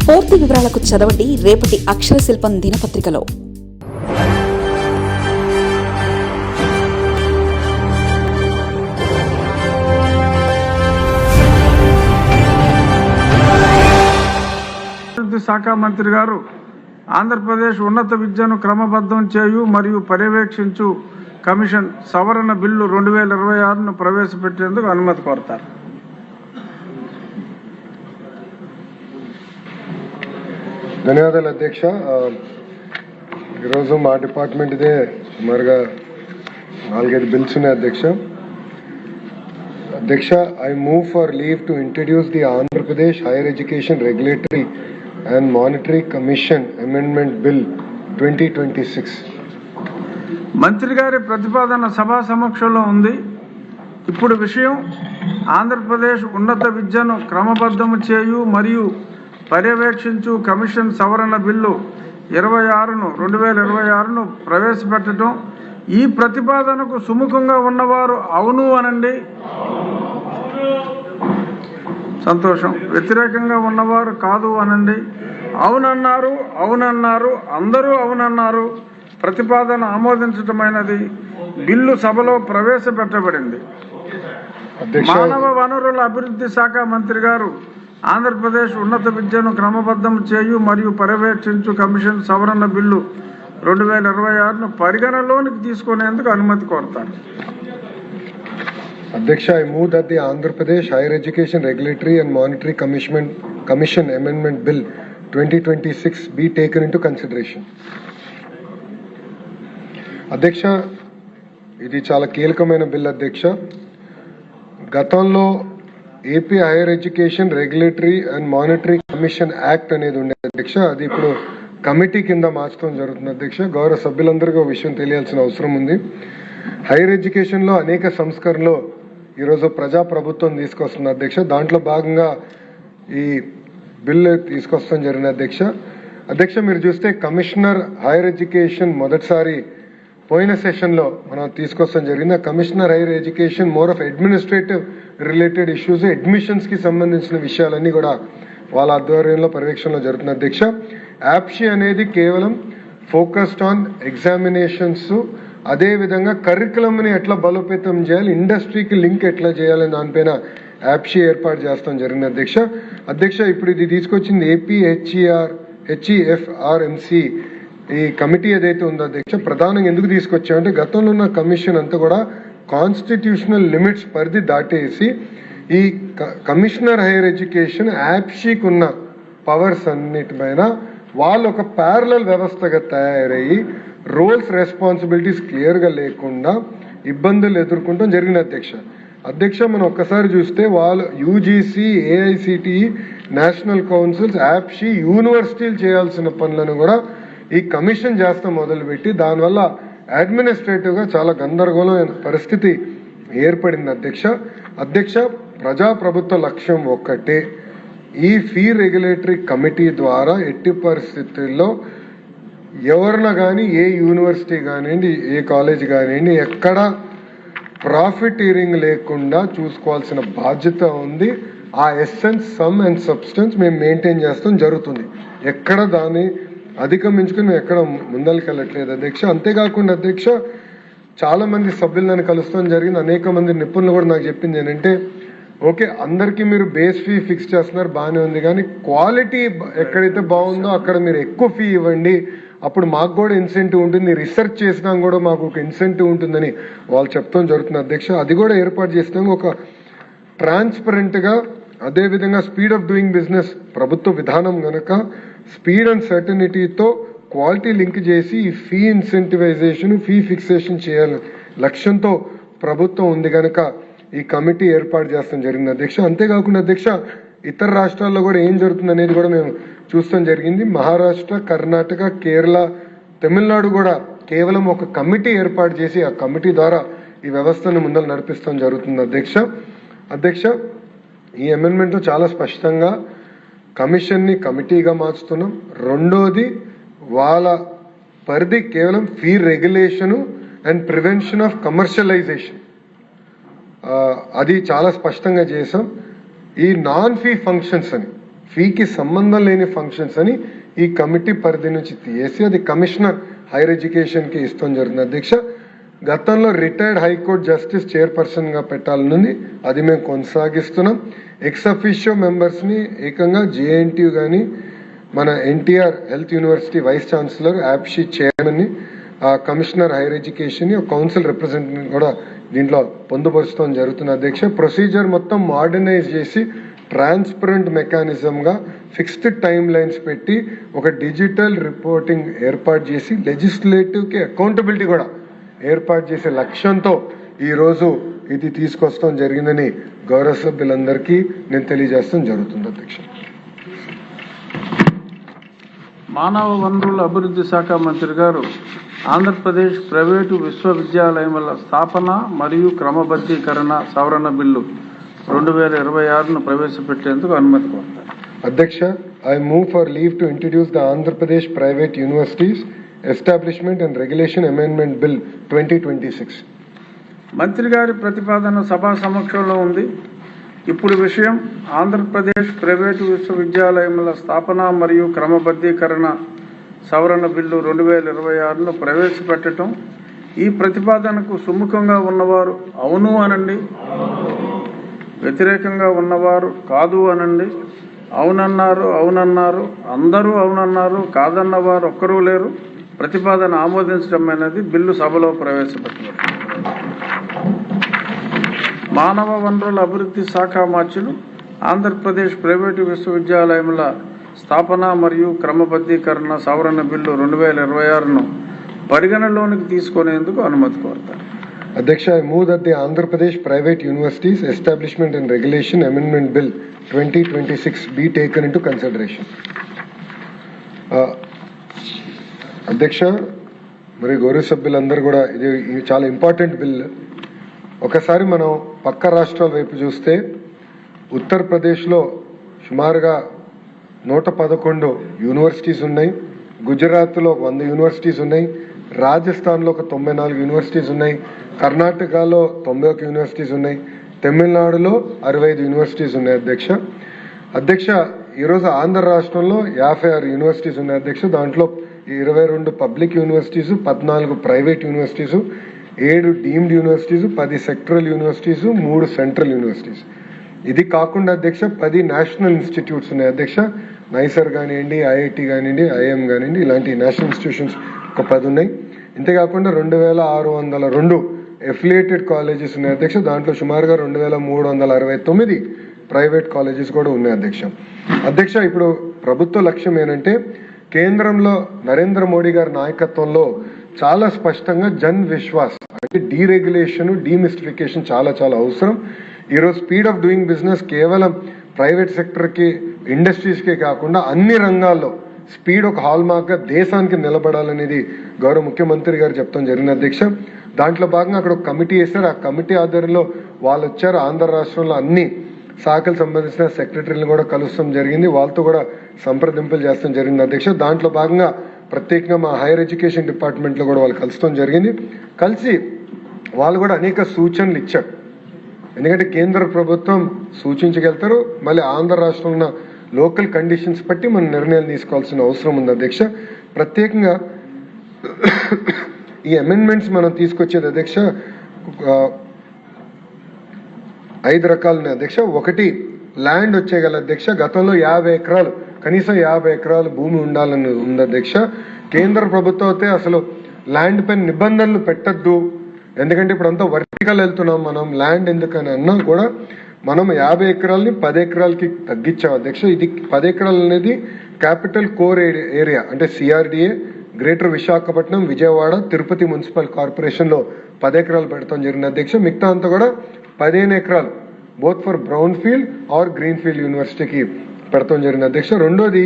పూర్తి వివరాలకు చదవండి రేపటి అక్షర శిల్పం దినపత్రికలో. శాఖ మంత్రి గారు ఆంధ్రప్రదేశ్ ఉన్నత విద్యను క్రమబద్ధం చేయు మరియు పర్యవేక్షించు కమిషన్ సవరణ బిల్లు 2026ను ప్రవేశపెట్టేందుకు అనుమతి కోరతారు. ధన్యవాదాలు అధ్యక్ష. ఈరోజు మా డిపార్ట్మెంట్ ఇదే సుమారుగా 4-5 బిల్స్ ఉన్నాయి అధ్యక్ష. I move for leave to introduce the Andhra Pradesh Higher Education Regulatory and Monetary Commission Amendment Bill 2026. మంత్రి గారి ప్రతిపాదన సభా సమక్షంలో ఉంది. ఇప్పుడు విషయం ఆంధ్రప్రదేశ్ ఉన్నత విద్యను క్రమబద్ధము చేయు మరియు పర్యవేక్షించు కమిషన్ సవరణ బిల్లు 2026ను ప్రవేశపెట్టడం. ఈ ప్రతిపాదనకు సుముఖంగా ఉన్నవారు అవును అనండి. సంతోషం. వ్యతిరేకంగా ఉన్నవారు కాదు అనండి. అవునన్నారు అందరూ అవునన్నారు. ప్రతిపాదన ఆమోదించటమైనది. బిల్లు సభలో ప్రవేశపెట్టబడింది. మానవ వనరుల అభివృద్ధి శాఖ మంత్రి గారు ఆంధ్రప్రదేశ్ ఉన్నత విద్యను క్రమబద్ధం చేయు మరియు పర్యవేక్షించు కమిషన్ సవరణ బిల్లు 2026ను పరిగణలోనికి తీసుకునేందుకు అనుమతి కోరతారు. అధ్యక్ష, I move that the Andhra Pradesh Higher Education Regulatory and Monetary Commission Amendment Bill 2026 be taken into consideration. అధ్యక్ష, ఇది చాలా కీలకమైన బిల్ అధ్యక్ష. గతంలో AP higher education regulatory and monetary commission act అనేది ఉండేది అధ్యక్ష. అది ఇప్పుడు కమిటీ కింద మార్చడం జరుగుతుంది అధ్యక్ష. గౌరవ సభ్యులందరికీ ఒక విషయం తెలియాల్సిన అవసరం ఉంది. హైయర్ ఎడ్యుకేషన్లో అనేక సంస్కరణలు ఈరోజు ప్రజాప్రభుత్వం తీసుకొస్తుంది అధ్యక్ష. దాంట్లో భాగంగా ఈ బిల్లు తీసుకొస్తాం జరిగింది అధ్యక్ష. మీరు చూస్తే కమిషనర్ హైయర్ ఎడ్యుకేషన్ మొదటిసారి పోయిన సెషన్లో మనం తీసుకొస్తాం జరిగింది. Commissioner higher education more of administrative related issues, అడ్మిషన్స్కి సంబంధించిన విషయాలన్నీ కూడా వాళ్ళ ఆధ్వర్యంలో పర్యవేక్షణలో జరుగుతుంది అధ్యక్ష. యాప్షీ అనేది కేవలం ఫోకస్డ్ ఆన్ ఎగ్జామినేషన్స్, అదేవిధంగా కరికులంని ఎట్లా బలోపేతం చేయాలి, ఇండస్ట్రీకి లింక్ ఎట్లా చేయాలని దానిపైన యాప్షీ ఏర్పాటు చేస్తాం జరిగింది అధ్యక్ష. ఇప్పుడు ఇది తీసుకొచ్చింది ఏపీ హెచ్ఈఎఫ్ఆర్ఎంసి ఈ కమిటీ ఏదైతే ఉందో అధ్యక్ష, ప్రధానంగా ఎందుకు తీసుకొచ్చామంటే గతంలో ఉన్న కమిషన్ అంతా కూడా కాన్స్టిట్యూషనల్ లిమిట్స్ పరిధి దాటేసి ఈ కమిషనర్ హైయర్ ఎడ్యుకేషన్ యాప్షీకి ఉన్న పవర్స్ అన్నిటిపైన వాళ్ళు ఒక ప్యారలల్ వ్యవస్థగా తయారయ్యి రోల్స్ రెస్పాన్సిబిలిటీస్ క్లియర్గా లేకుండా ఇబ్బందులు ఎదుర్కొంటాం జరిగిన అధ్యక్ష. మనం ఒక్కసారి చూస్తే వాళ్ళు యూజీసీ, ఏఐసిటిఈ, నేషనల్ కౌన్సిల్స్, యాప్షీ, యూనివర్సిటీలు చేయాల్సిన పనులను కూడా ఈ కమిషన్ చేస్తాం మొదలుపెట్టి దానివల్ల అడ్మినిస్ట్రేటివ్గా చాలా గందరగోళమైన పరిస్థితి ఏర్పడింది అధ్యక్ష. ప్రజాప్రభుత్వ లక్ష్యం ఒక్కటే, ఈ ఫీ రెగ్యులేటరీ కమిటీ ద్వారా ఎట్టి పరిస్థితుల్లో ఎవరిన కానీ ఏ యూనివర్సిటీ కానివ్వండి, ఏ కాలేజ్ కానివ్వండి, ఎక్కడ ప్రాఫిటీరింగ్ లేకుండా చూసుకోవాల్సిన బాధ్యత ఉంది. ఆ ఎస్సెన్స్, సమ్ అండ్ సబ్స్టెన్స్ మేము మెయింటైన్ చేస్తాం జరుగుతుంది. ఎక్కడ దాన్ని అధిగమించుకుని మేము ఎక్కడ ముందరికి వెళ్ళట్లేదు అధ్యక్ష. అంతేకాకుండా అధ్యక్ష, చాలా మంది సభ్యులు నన్ను కలుస్తాం జరిగింది. అనేక మంది నిపుణులు కూడా నాకు చెప్పింది ఏంటంటే, ఓకే అందరికీ మీరు బేస్ ఫీ ఫిక్స్ చేస్తున్నారు బాగానే ఉంది, కానీ క్వాలిటీ ఎక్కడైతే బాగుందో అక్కడ మీరు ఎక్కువ ఫీ ఇవ్వండి, అప్పుడు మాకు కూడా ఇన్సెంటివ్ ఉంటుంది, రీసెర్చ్ చేసినా కూడా మాకు ఒక ఇన్సెంటివ్ ఉంటుందని వాళ్ళు చెప్తాం జరుగుతుంది అధ్యక్ష. అది కూడా ఏర్పాటు చేసినాం ఒక ట్రాన్స్పరెంట్గా. అదేవిధంగా స్పీడ్ ఆఫ్ డూయింగ్ బిజినెస్ ప్రభుత్వ విధానం కనుక స్పీడ్ అండ్ సర్టనిటీతో క్వాలిటీ లింక్ చేసి ఈ ఫీ ఇన్సెంటివైజేషన్, ఫీ ఫిక్సేషన్ చేయాలని లక్ష్యంతో ప్రభుత్వం ఉంది కనుక ఈ కమిటీ ఏర్పాటు చేస్తాం జరిగింది అధ్యక్ష. అంతేకాకుండా అధ్యక్ష, ఇతర రాష్ట్రాల్లో కూడా ఏం జరుగుతుంది అనేది కూడా మేము చూస్తాం జరిగింది. మహారాష్ట్ర, కర్ణాటక, కేరళ, తమిళనాడు కూడా కేవలం ఒక కమిటీ ఏర్పాటు చేసి ఆ కమిటీ ద్వారా ఈ వ్యవస్థను ముందర నడిపిస్తాం జరుగుతుంది అధ్యక్ష. ఈ అమెండ్మెంట్లో చాలా స్పష్టంగా కమిషన్ని కమిటీగా మార్చుతున్నాం. రెండోది వాళ్ళ పరిధి కేవలం fee regulation and prevention of commercialisation, అది చాలా స్పష్టంగా చేసాం. ఈ నాన్ ఫీ ఫంక్షన్స్ అని ఫీకి సంబంధం లేని ఫంక్షన్స్ అని ఈ కమిటీ పరిధి నుంచి తీసి అది కమిషనర్ హైయర్ ఎడ్యుకేషన్కి ఇస్తాం జరుగుతుంది అధ్యక్ష. గతంలో రిటైర్డ్ హైకోర్టు జస్టిస్ చైర్పర్సన్గా పెట్టాలనుంది, అది మేము కొనసాగిస్తున్నాం. ఎక్స్ అఫీషియో మెంబర్స్ని ఏకంగా జేఎన్టీయూ కానీ మన NTR health university vice chancellor యాప్షీ చైర్మన్ని commissioner higher education council representative కూడా దీంట్లో పొందుపరచడం జరుగుతుంది అధ్యక్ష. ప్రొసీజర్ మొత్తం మోడర్నైజ్ చేసి ట్రాన్స్పరెంట్ మెకానిజంగా ఫిక్స్డ్ టైమ్ లైన్స్ పెట్టి ఒక డిజిటల్ రిపోర్టింగ్ ఏర్పాటు చేసి లెజిస్లేటివ్కి అకౌంటబిలిటీ కూడా ఏర్పాటు చేసే లక్ష్యంతో ఈరోజు ఇది తీసుకొస్తాం జరిగిందని గౌరవ సభ్యులందరికీ నేను తెలియజేస్తాం జరుగుతుంది అధ్యక్ష. మానవ వనరుల అభివృద్ధి శాఖ మంత్రి గారు ఆంధ్రప్రదేశ్ ప్రైవేటు విశ్వవిద్యాలయముల స్థాపన మరియు క్రమబద్ధీకరణ సవరణ బిల్లు 2026ను ప్రవేశపెట్టేందుకు అనుమతి కోరుతారు. అధ్యక్ష, I move for leave to introduce the Andhra Pradesh private universities establishment and regulation amendment bill 2026. మంత్రి గారి ప్రతిపాదన సభా సమక్షంలో ఉంది. ఇప్పుడు విషయం ఆంధ్రప్రదేశ్ ప్రైవేటు విశ్వవిద్యాలయముల స్థాపన మరియు క్రమబద్ధీకరణ సవరణ బిల్లు 2026ను ప్రవేశపెట్టడం. ఈ ప్రతిపాదనకు సుముఖంగా ఉన్నవారు అవును అనండి, వ్యతిరేకంగా ఉన్నవారు కాదు అనండి. అవునన్నారు అవునన్నారు, అందరూ అవునన్నారు, కాదన్నవారు ఒక్కరూ లేరు. ప్రతిపాదన ఆమోదించడం అనేది బిల్లు సభలో ప్రవేశపెట్టినట్టు. మానవ వనరుల అభివృద్ధి శాఖ మార్చులు ఆంధ్రప్రదేశ్ ప్రైవేటు విశ్వవిద్యాలయముల స్థాపన మరియు క్రమబద్ధీకరణ సవరణ బిల్లు 2026ను పరిగణలోనికి తీసుకునేందుకు అనుమతి కోరుతారు. అధ్యక్ష, I move that the Andhra Pradesh private universities establishment and regulation amendment bill 2026 be taken into consideration. అధ్యక్ష, మరి గౌరవ సభ్యులందరూ కూడా ఇది చాలా ఇంపార్టెంట్ బిల్. ఒకసారి మనం పక్క రాష్ట్రాల వైపు చూస్తే ఉత్తరప్రదేశ్లో సుమారుగా 111 యూనివర్సిటీస్ ఉన్నాయి, గుజరాత్లో 100 యూనివర్సిటీస్ ఉన్నాయి, రాజస్థాన్లో ఒక 94 యూనివర్సిటీస్ ఉన్నాయి, కర్ణాటకలో 91 యూనివర్సిటీస్ ఉన్నాయి, తమిళనాడులో 65 యూనివర్సిటీస్ ఉన్నాయి అధ్యక్ష. ఈరోజు ఆంధ్ర రాష్ట్రంలో 56 యూనివర్సిటీస్ ఉన్నాయి అధ్యక్ష. దాంట్లో 22 public universities, 14 private universities, 7 deemed universities, 10 sectoral universities, 3 central universities. ఇది కాకుండా అధ్యక్ష 10 నేషనల్ ఇన్స్టిట్యూట్స్ ఉన్నాయి అధ్యక్ష. నైసర్ కానివ్వండి, ఐఐటి కానివ్వండి, ఐఎం కానివ్వండి, ఇలాంటి నేషనల్ ఇన్స్టిట్యూషన్స్ ఒక 10 ఉన్నాయి. ఇంతేకాకుండా 2602 ఎఫిలియేటెడ్ కాలేజెస్ ఉన్నాయి అధ్యక్ష. దాంట్లో సుమారుగా 2369 ప్రైవేట్ కాలేజెస్ కూడా ఉన్నాయి అధ్యక్ష. ఇప్పుడు ప్రభుత్వ లక్ష్యం ఏంటంటే కేంద్రంలో నరేంద్ర మోడీ గారి నాయకత్వంలో చాలా స్పష్టంగా జన్ విశ్వాస్ అంటే డీరెగ్యులేషన్, డీమిస్టిఫికేషన్ చాలా చాలా అవసరం. ఈరోజు స్పీడ్ ఆఫ్ డూయింగ్ బిజినెస్ కేవలం ప్రైవేట్ సెక్టర్కి, ఇండస్ట్రీస్కే కాకుండా అన్ని రంగాల్లో స్పీడ్ ఒక హాల్ మార్క్గా దేశానికి నిలబడాలనేది గౌరవ ముఖ్యమంత్రి గారు చెప్తాం జరిగింది అధ్యక్ష. దాంట్లో భాగంగా అక్కడ ఒక కమిటీ వేశారు. ఆ కమిటీ ఆధ్వర్యంలో వాళ్ళు వచ్చారు. ఆంధ్ర రాష్ట్రంలో అన్ని శాఖలకు సంబంధించిన సెక్రటరీలను కూడా కలుస్తాం జరిగింది, వాళ్ళతో కూడా సంప్రదింపులు చేస్తాం జరిగింది అధ్యక్ష. దాంట్లో భాగంగా ప్రత్యేకంగా మా హైయర్ ఎడ్యుకేషన్ డిపార్ట్మెంట్లో కూడా వాళ్ళు కలుస్తాం జరిగింది. కలిసి వాళ్ళు కూడా అనేక సూచనలు ఇచ్చారు. ఎందుకంటే కేంద్ర ప్రభుత్వం సూచించగలుగుతారు, మళ్ళీ ఆంధ్ర రాష్ట్రంలో ఉన్న లోకల్ కండిషన్స్ బట్టి మనం నిర్ణయాలు తీసుకోవాల్సిన అవసరం ఉంది అధ్యక్ష. ప్రత్యేకంగా ఈ అమెండ్మెంట్స్ మనం తీసుకొచ్చేది అధ్యక్ష 5 రకాలు ఉన్నాయి అధ్యక్ష. ఒకటి, ల్యాండ్ వచ్చేగల అధ్యక్ష. గతంలో 50 ఎకరాలు, కనీసం 50 ఎకరాలు భూమి ఉండాలని ఉంది అధ్యక్ష. కేంద్ర ప్రభుత్వం అయితే అసలు ల్యాండ్ పైన నిబంధనలు పెట్టద్దు, ఎందుకంటే ఇప్పుడు అంతా వర్టికల్ వెళ్తున్నాం మనం, ల్యాండ్ ఎందుకని అన్నా కూడా మనం 50 ఎకరాలని 10 ఎకరాలకి తగ్గించాం అధ్యక్ష. ఇది 10 ఎకరాలు అనేది క్యాపిటల్ కోర్ ఏరియా అంటే CRDA, greater Visakhapatnam, Vijayawada, Tirupati municipal కార్పొరేషన్లో 10 ఎకరాలు పెడతాం జరిగింది అధ్యక్ష. మిగతా అంతా కూడా 15 ఎకరాలు both for brown field or green field యూనివర్సిటీకి పెడతాం జరిగింది అధ్యక్ష. రెండోది,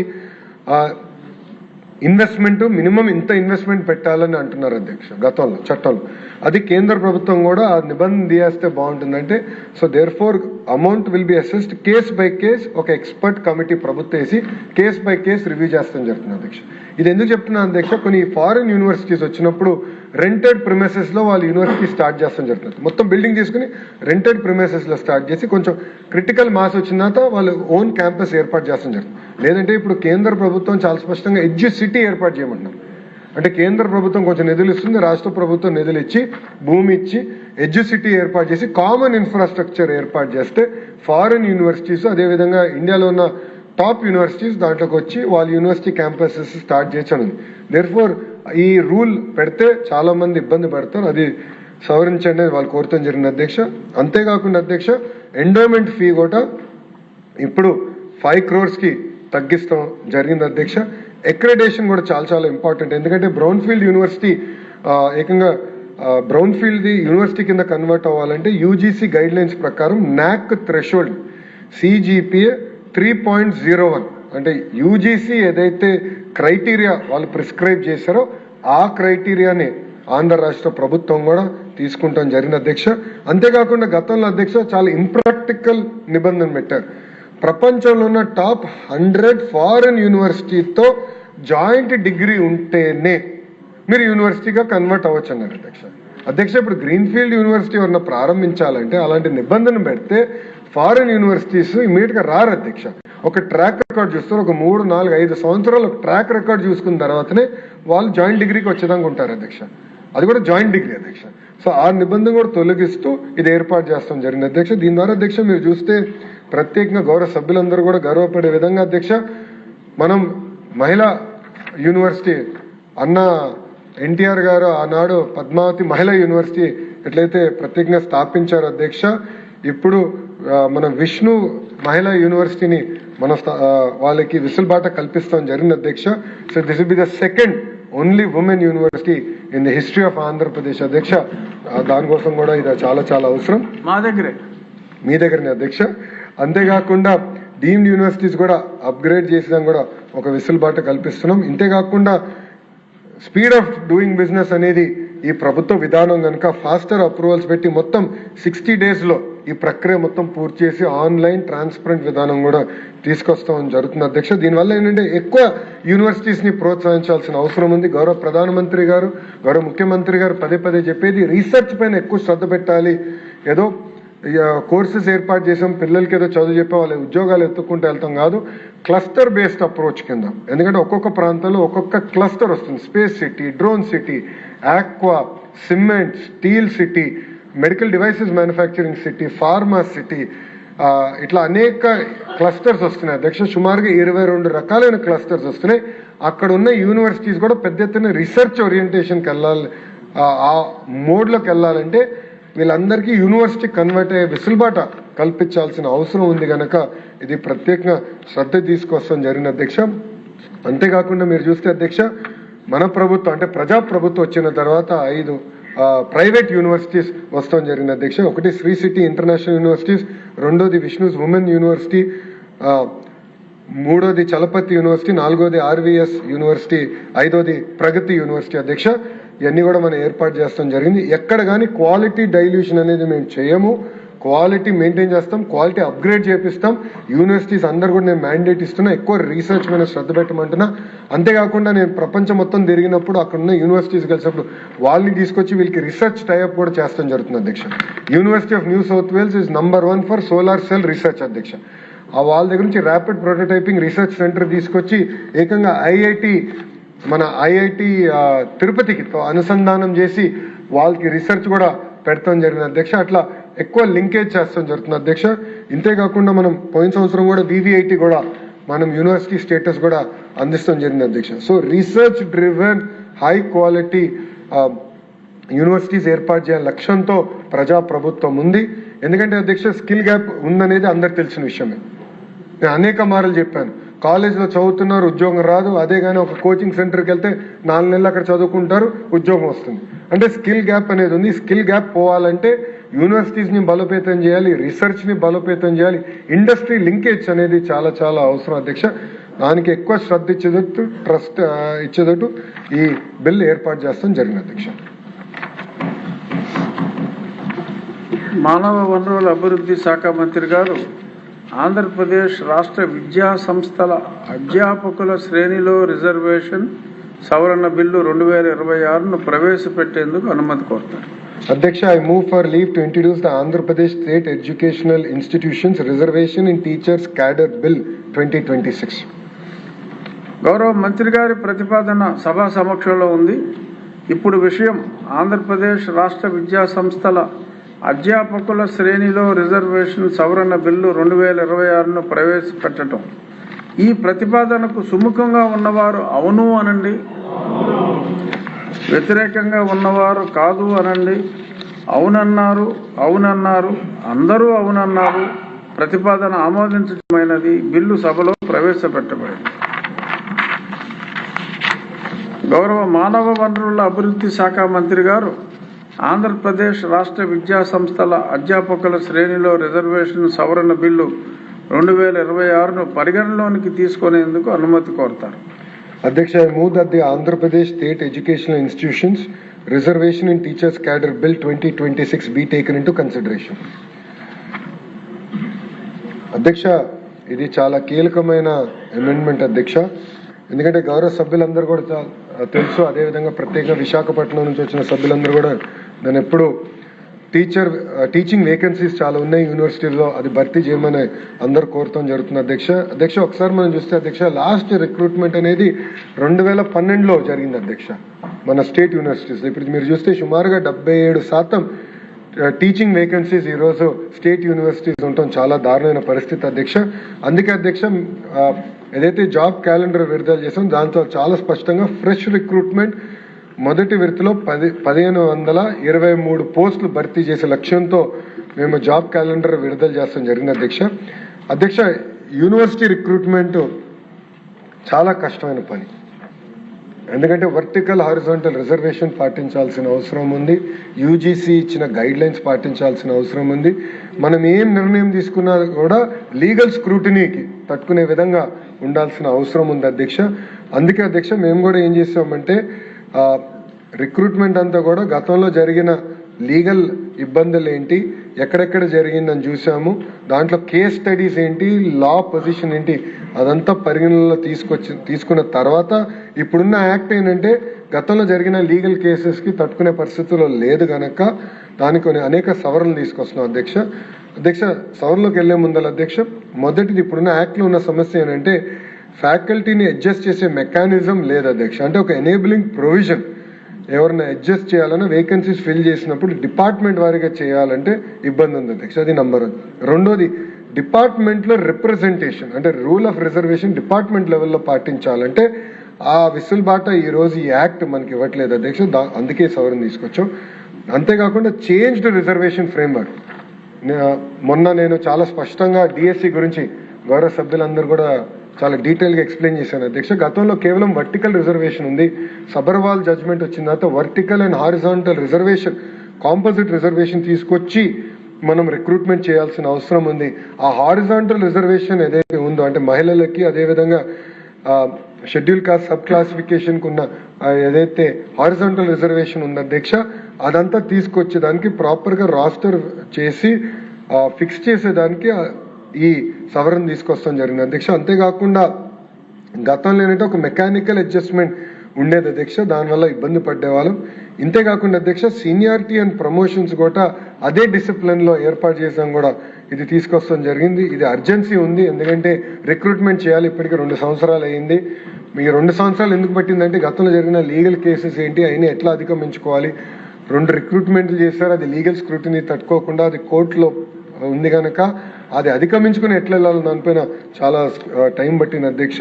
ఇన్వెస్ట్మెంట్ మినిమం ఇంత ఇన్వెస్ట్మెంట్ పెట్టాలని అంటున్నారు అధ్యక్ష గతంలో చట్టంలో. అది కేంద్ర ప్రభుత్వం కూడా ఆ నిబంధన తీయేస్తే బాగుంటుందంటే, so therefore amount will be assessed case by case. ఒక ఎక్స్పర్ట్ కమిటీ ప్రభుత్వం వేసి కేస్ బై కేస్ రివ్యూ చేస్తాం జరుగుతుంది అధ్యక్ష. ఇది ఎందుకు చెప్తున్నాను అధ్యక్ష, కొన్ని ఫారిన్ యూనివర్సిటీస్ వచ్చినప్పుడు రెంటెడ్ ప్రిమైసెస్లో వాళ్ళు యూనివర్సిటీ స్టార్ట్ చేస్తాం జరుగుతుంది. మొత్తం బిల్డింగ్ తీసుకుని రెంటెడ్ ప్రిమైసెస్లో స్టార్ట్ చేసి కొంచెం క్రిటికల్ మాస్ వచ్చిన తర్వాత వాళ్ళు ఓన్ క్యాంపస్ ఏర్పాటు చేస్తాం జరుగుతుంది. లేదంటే ఇప్పుడు కేంద్ర ప్రభుత్వం చాలా స్పష్టంగా ఎడ్జ్ సిటీ ఏర్పాటు చేయమంటున్నారు. అంటే కేంద్ర ప్రభుత్వం కొంచెం నిధులు ఇస్తుంది, రాష్ట్ర ప్రభుత్వం నిధులు ఇచ్చి భూమి ఇచ్చి ఎడ్జ్ సిటీ ఏర్పాటు చేసి కామన్ ఇన్ఫ్రాస్ట్రక్చర్ ఏర్పాటు చేస్తే ఫారిన్ యూనివర్సిటీస్ అదేవిధంగా ఇండియాలో ఉన్న టాప్ యూనివర్సిటీస్ దాంట్లోకి వచ్చి వాళ్ళ యూనివర్సిటీ క్యాంపసెస్ స్టార్ట్ చేయొచ్చు. దేర్ఫోర్ ఈ రూల్ పెడితే చాలా మంది ఇబ్బంది పడతారు, అది సవరించండి వాళ్ళు కోరుతాం జరిగింది అధ్యక్ష. అంతేకాకుండా అధ్యక్ష ఎండోమెంట్ ఫీ కూడా ఇప్పుడు 5 crores తగ్గిస్తాం జరిగింది అధ్యక్ష. అక్రెడిటేషన్ కూడా చాలా చాలా ఇంపార్టెంట్. ఎందుకంటే బ్రౌన్ఫీల్డ్ యూనివర్సిటీ ఏకంగా బ్రౌన్ఫీల్డ్ యూనివర్సిటీ కింద కన్వర్ట్ అవ్వాలంటే యూజీసీ గైడ్ లైన్స్ ప్రకారం నాక్ థ్రెషోల్డ్ CGPA 3.01 అంటే యూజీసీ ఏదైతే క్రైటీరియా వాళ్ళు ప్రిస్క్రైబ్ చేశారో ఆ క్రైటీరియాని ఆంధ్ర రాష్ట్ర ప్రభుత్వం కూడా తీసుకుంటాం జరిగిన అధ్యక్ష. అంతేకాకుండా గతంలో అధ్యక్ష చాలా ఇంప్రాక్టికల్ నిబంధన పెట్టారు. ప్రపంచంలో ఉన్న టాప్ 100 ఫారిన్ యూనివర్సిటీతో జాయింట్ డిగ్రీ ఉంటేనే మీరు యూనివర్సిటీగా కన్వర్ట్ అవ్వచ్చు అన్నారు అధ్యక్ష. అధ్యక్ష ఇప్పుడు గ్రీన్ఫీల్డ్ యూనివర్సిటీ ఎవరన్నా ప్రారంభించాలంటే అలాంటి నిబంధన పెడితే ఫారిన్ యూనివర్సిటీస్ ఇమీడియట్గా రారు అధ్యక్ష. ఒక ట్రాక్ రికార్డ్ చూస్తారు, ఒక 3, 4, 5 సంవత్సరాలు ఒక ట్రాక్ రికార్డ్ చూసుకున్న తర్వాతనే వాళ్ళు జాయింట్ డిగ్రీకి వచ్చేదాకా ఉంటారు అధ్యక్ష. అది కూడా జాయింట్ డిగ్రీ అధ్యక్ష. సో ఆ నిబంధన కూడా తొలగిస్తూ ఇది ఏర్పాటు చేస్తాం జరిగింది అధ్యక్ష. దీని ద్వారా అధ్యక్ష మీరు చూస్తే ప్రత్యేకంగా గౌరవ సభ్యులందరూ కూడా గర్వపడే విధంగా అధ్యక్ష మనం మహిళా యూనివర్సిటీ అన్న ఎన్టీఆర్ గారు ఆనాడు పద్మావతి మహిళా యూనివర్సిటీ ఎట్లయితే ప్రత్యేకంగా స్థాపించారు అధ్యక్ష, ఇప్పుడు మన విష్ణు మహిళా యూనివర్సిటీని మన వాళ్ళకి విసులుబాట కల్పిస్తాం జరిగింది అధ్యక్ష. So this will be the second only women university in the history of Andhra Pradesh అధ్యక్ష. దానికోసం కూడా ఇది చాలా చాలా అవసరం. మా దగ్గరే మీ దగ్గరనే అధ్యక్ష. అంతేకాకుండా డీమ్డ్ యూనివర్సిటీస్ కూడా అప్గ్రేడ్ చేసినా కూడా ఒక వెసులుబాటు కల్పిస్తున్నాం. ఇంతేకాకుండా స్పీడ్ ఆఫ్ డూయింగ్ బిజినెస్ అనేది ఈ ప్రభుత్వ విధానం కనుక ఫాస్టర్ అప్రూవల్స్ పెట్టి మొత్తం 60 daysలో ఈ ప్రక్రియ మొత్తం పూర్తి చేసి ఆన్లైన్ ట్రాన్స్పరెంట్ విధానం కూడా తీసుకొస్తామని జరుగుతుంది అధ్యక్ష. దీనివల్ల ఏంటంటే ఎక్కువ యూనివర్సిటీస్ ని ప్రోత్సహించాల్సిన అవసరం ఉంది. గౌరవ ప్రధానమంత్రి గారు గౌరవ ముఖ్యమంత్రి గారు పదే పదే చెప్పేది రీసెర్చ్ పైన ఎక్కువ శ్రద్ధ పెట్టాలి. ఏదో కోర్సెస్ ఏర్పాటు చేసాం, పిల్లలకి ఏదో చదువు చెప్పే వాళ్ళ ఉద్యోగాలు ఎత్తుక్కుంటూ వెళ్తాం కాదు, క్లస్టర్ బేస్డ్ అప్రోచ్ కింద. ఎందుకంటే ఒక్కొక్క ప్రాంతంలో ఒక్కొక్క క్లస్టర్ వస్తుంది. Space city, drone city, aqua, cement, steel city, medical devices manufacturing city, pharma city, ఇట్లా అనేక క్లస్టర్స్ వస్తున్నాయి అధ్యక్ష. సుమారుగా 22 రకాలైన క్లస్టర్స్ వస్తున్నాయి. అక్కడ ఉన్న యూనివర్సిటీస్ కూడా పెద్ద ఎత్తున రీసెర్చ్ ఓరియంటేషన్కి వెళ్ళాలి. ఆ మోడ్లోకి వెళ్ళాలంటే వీళ్ళందరికీ యూనివర్సిటీ కన్వర్ట్ అయ్యే వెసులుబాట కల్పించాల్సిన అవసరం ఉంది కనుక ఇది ప్రత్యేకంగా శ్రద్ధ తీసుకొస్తాం జరిగిన అధ్యక్ష. అంతేకాకుండా మీరు చూస్తే అధ్యక్ష మన ప్రభుత్వం అంటే ప్రజా ప్రభుత్వం వచ్చిన తర్వాత 5 ప్రైవేట్ యూనివర్సిటీస్ వస్తాం జరిగిన అధ్యక్ష. ఒకటి శ్రీ సిటీ ఇంటర్నేషనల్ యూనివర్సిటీస్, రెండోది విష్ణుస్ ఉమెన్ యూనివర్సిటీ, మూడోది చలపతి యూనివర్సిటీ, నాలుగోది RVS యూనివర్సిటీ, ఐదోది ప్రగతి యూనివర్సిటీ అధ్యక్ష. ఇవన్నీ కూడా మనం ఏర్పాటు చేస్తాం జరిగింది. ఎక్కడ కానీ క్వాలిటీ డైల్యూషన్ అనేది మేము చేయము, క్వాలిటీ మెయింటైన్ చేస్తాం, క్వాలిటీ అప్గ్రేడ్ చేపిస్తాం. యూనివర్సిటీస్ అందరు కూడా నేను మ్యాండేట్ ఇస్తున్నా, ఎక్కువ రీసెర్చ్ మీద శ్రద్ధ పెట్టమంటున్నా. అంతేకాకుండా నేను ప్రపంచం మొత్తం తిరిగినప్పుడు అక్కడ ఉన్న యూనివర్సిటీస్ కలిసినప్పుడు వాళ్ళని తీసుకొచ్చి వీళ్ళకి రీసెర్చ్ టైఅప్ కూడా చేస్తాం జరుగుతుంది అధ్యక్ష. University of New South Wales is number 1 for solar cell research అధ్యక్ష. వాళ్ళ దగ్గర నుంచి ర్యాపిడ్ ప్రోటోటైపింగ్ రీసెర్చ్ సెంటర్ తీసుకొచ్చి ఏకంగా మన ఐఐటి తిరుపతికి అనుసంధానం చేసి వాళ్ళకి రీసెర్చ్ కూడా పెడతాం జరిగిన అధ్యక్ష. అట్లా ఎక్కువ లింకేజ్ చేస్తాం జరుగుతుంది అధ్యక్ష. ఇంతేకాకుండా మనం పోయిన సంవత్సరం కూడా VVIT కూడా మనం యూనివర్సిటీ స్టేటస్ కూడా అందిస్తాం జరిగింది అధ్యక్ష. So research driven high quality universities ఏర్పాటు చేయాలని లక్ష్యంతో ప్రజా ప్రభుత్వం ఉంది. ఎందుకంటే అధ్యక్ష స్కిల్ గ్యాప్ ఉందనేది అందరికి తెలిసిన విషయమే. నేను అనేక మార్లు చెప్పాను, కాలేజీలో చదువుతున్నారు, ఉద్యోగం రాదు. అదే కానీ ఒక కోచింగ్ సెంటర్కి వెళ్తే 4 నెలలు అక్కడ చదువుకుంటారు, ఉద్యోగం వస్తుంది. అంటే స్కిల్ గ్యాప్ అనేది ఉంది. స్కిల్ గ్యాప్ పోవాలంటే యూనివర్సిటీస్ని బలోపేతం చేయాలి, రీసెర్చ్ని బలోపేతం చేయాలి, ఇండస్ట్రీ లింకేజ్ అనేది చాలా చాలా అవసరం అధ్యక్ష. దానికి ఎక్కువ శ్రద్ధ ఇచ్చేటట్టు ట్రస్ట్ ఇచ్చేటట్టు ఈ బిల్ ఏర్పాటు చేస్తాం జరిగిన అధ్యక్ష. మానవ వనరుల అభివృద్ధి శాఖ మంత్రి గారు ఆంధ్రప్రదేశ్ రాష్ట్ర విద్యా సంస్థల అధ్యాపకుల శ్రేణిలో రిజర్వేషన్ సవరణ బిల్లు 2026ను ప్రవేశపెట్టేందుకు అనుమతి కోరుతారు. అధ్యక్ష, I move for leave to introduce the Andhra Pradesh State Educational Institutions Reservation in Teachers Cadre Bill 2026. గౌరవ మంత్రి గారి ప్రతిపాదన సభా సమక్షంలో ఉంది. ఇప్పుడు విషయం ఆంధ్రప్రదేశ్ రాష్ట్ర విద్యా సంస్థల అధ్యాపకుల శ్రేణిలో రిజర్వేషన్ సవరణ బిల్లు 2026ను ప్రవేశపెట్టడం. ఈ ప్రతిపాదనకు సుముఖంగా ఉన్నవారు అవును అనండి, వ్యతిరేకంగా ఉన్నవారు కాదు అనండి. అవునన్నారు, అందరూ అవునన్నారు. ప్రతిపాదన ఆమోదించడమైనది. బిల్లు సభలో ప్రవేశపెట్టబడింది. గౌరవ మానవ వనరుల అభివృద్ధి శాఖ మంత్రి గారు ఆంధ్రప్రదేశ్ రాష్ట్ర విద్యా సంస్థల అధ్యాపకుల శ్రేణిలో రిజర్వేషన్ సవరణ బిల్లు 2026ను పరిగణలోనికి తీసుకునేందుకు అనుమతి కోరుతారు. అధ్యక్ష, I move that the Andhra Pradesh State Educational Institutions Reservation in Teachers Cadre Bill 2026 be taken into consideration. అధ్యక్ష, ఇది చాలా కీలకమైన అమెండ్మెంట్ అధ్యక్ష. ఎందుకంటే గౌరవ సభ్యులందరూ కూడా తెలుసు, అదేవిధంగా ప్రత్యేకంగా విశాఖపట్నం నుంచి వచ్చిన సభ్యులందరూ కూడా దాన్ని ఎప్పుడు టీచింగ్ వేకెన్సీస్ చాలా ఉన్నాయి యూనివర్సిటీలో, అది భర్తీ చేయమని అందరు కోరటం జరుగుతుంది అధ్యక్ష. ఒకసారి మనం చూస్తే అధ్యక్ష, లాస్ట్ రిక్రూట్మెంట్ అనేది 2012లో జరిగింది అధ్యక్ష మన స్టేట్ యూనివర్సిటీస్. ఇప్పుడు మీరు చూస్తే సుమారుగా 77% టీచింగ్ వేకెన్సీస్ ఈరోజు స్టేట్ యూనివర్సిటీస్ ఉండటం చాలా దారుణమైన పరిస్థితి అధ్యక్ష. అందుకే అధ్యక్ష ఏదైతే జాబ్ క్యాలెండర్ విడుదల చేసాం దాంతో చాలా స్పష్టంగా ఫ్రెష్ రిక్రూట్మెంట్ మొదటి విడతలో 1523 పోస్టులు భర్తీ చేసే లక్ష్యంతో మేము జాబ్ క్యాలెండర్ విడుదల చేస్తాం జరిగింది అధ్యక్ష. యూనివర్సిటీ రిక్రూట్మెంట్ చాలా కష్టమైన పని. ఎందుకంటే వర్టికల్ హారిజాంటల్ రిజర్వేషన్ పాటించాల్సిన అవసరం ఉంది, యూజీసీ ఇచ్చిన గైడ్ లైన్స్ పాటించాల్సిన అవసరం ఉంది. మనం ఏం నిర్ణయం తీసుకున్నా కూడా లీగల్ స్క్రూటినీకి తట్టుకునే విధంగా ఉండాల్సిన అవసరం ఉంది అధ్యక్ష. అందుకే అధ్యక్ష మేము కూడా ఏం చేసామంటే రిక్రూట్మెంట్ అంతా కూడా గతంలో జరిగిన లీగల్ ఇబ్బందులు ఏంటి, ఎక్కడెక్కడ జరిగిందని చూసాము, దాంట్లో కేస్ స్టడీస్ ఏంటి, లా పొజిషన్ ఏంటి, అదంతా పరిగణనలో తీసుకున్న తర్వాత ఇప్పుడున్న యాక్ట్ ఏంటంటే గతంలో జరిగిన లీగల్ కేసెస్కి తట్టుకునే పరిస్థితుల్లో లేదు కనుక దానికి అనేక సవరణలు తీసుకొస్తున్నాం అధ్యక్ష. సవరణలోకి వెళ్లే ముందల అధ్యక్ష, మొదటిది ఇప్పుడున్న యాక్ట్లో ఉన్న సమస్య ఏంటంటే ఫ్యాకల్టీని అడ్జస్ట్ చేసే మెకానిజం లేదు అధ్యక్ష. అంటే ఒక ఎనేబులింగ్ ప్రొవిజన్ ఎవరైనా అడ్జస్ట్ చేయాలన్నా వేకెన్సీస్ ఫిల్ చేసినప్పుడు డిపార్ట్మెంట్ వారీగా చేయాలంటే ఇబ్బంది ఉంది అధ్యక్ష. అది నంబర్ 1. రెండోది, డిపార్ట్మెంట్లో రిప్రజెంటేషన్ అంటే రూల్ ఆఫ్ రిజర్వేషన్ డిపార్ట్మెంట్ లెవెల్లో పాటించాలంటే ఆ విసులుబాట ఈరోజు ఈ యాక్ట్ మనకి ఇవ్వట్లేదు అధ్యక్ష. అందుకే సవరణ తీసుకొచ్చాం. అంతేకాకుండా చేంజ్డ్ రిజర్వేషన్ ఫ్రేమ్వర్క్ మొన్న నేను చాలా స్పష్టంగా డిఎస్సి గురించి గౌరవ సభ్యులందరూ కూడా చాలా డీటెయిల్గా ఎక్స్ప్లెయిన్ చేశాను అధ్యక్ష. గతంలో కేవలం వర్టికల్ రిజర్వేషన్ ఉంది. సబర్వాల్ జడ్జ్మెంట్ వచ్చిన తర్వాత vertical and horizontal reservation, composite reservation తీసుకొచ్చి మనం రిక్రూట్మెంట్ చేయాల్సిన అవసరం ఉంది. ఆ హారిజాంటల్ రిజర్వేషన్ ఏదైతే ఉందో అంటే మహిళలకి, అదేవిధంగా షెడ్యూల్ కాస్ట్ సబ్ క్లాసిఫికేషన్కి ఉన్న ఏదైతే హారిజాంటల్ రిజర్వేషన్ ఉందో అధ్యక్ష, అదంతా తీసుకొచ్చేదానికి ప్రాపర్గా రాస్టర్ చేసి ఫిక్స్ చేసేదానికి ఈ సవరణ తీసుకొస్తాం జరిగింది అధ్యక్ష. అంతేకాకుండా గతంలో ఏంటంటే ఒక మెకానికల్ అడ్జస్ట్మెంట్ ఉండేది అధ్యక్ష, దానివల్ల ఇబ్బంది పడేవాళ్ళం. ఇంతేకాకుండా అధ్యక్ష సీనియారిటీ అండ్ ప్రమోషన్స్ కూడా అదే డిసిప్లిన్లో ఏర్పాటు చేసాం కూడా ఇది తీసుకొస్తాం జరిగింది. ఇది అర్జెన్సీ ఉంది, ఎందుకంటే రిక్రూట్మెంట్ చేయాలి. ఇప్పటికీ 2 సంవత్సరాలు అయింది. మీ 2 సంవత్సరాలు ఎందుకు పట్టిందంటే గతంలో జరిగిన లీగల్ కేసెస్ ఏంటి, అయినా ఎట్లా అధిగమించుకోవాలి. 2 రిక్రూట్మెంట్లు చేశారు, అది లీగల్ స్క్రూటినీ తట్టుకోకుండా అది కోర్టులో ఉంది కనుక అది అధిగమించుకుని ఎట్లా వెళ్ళాలి దానిపైన చాలా టైం పట్టింది అధ్యక్ష.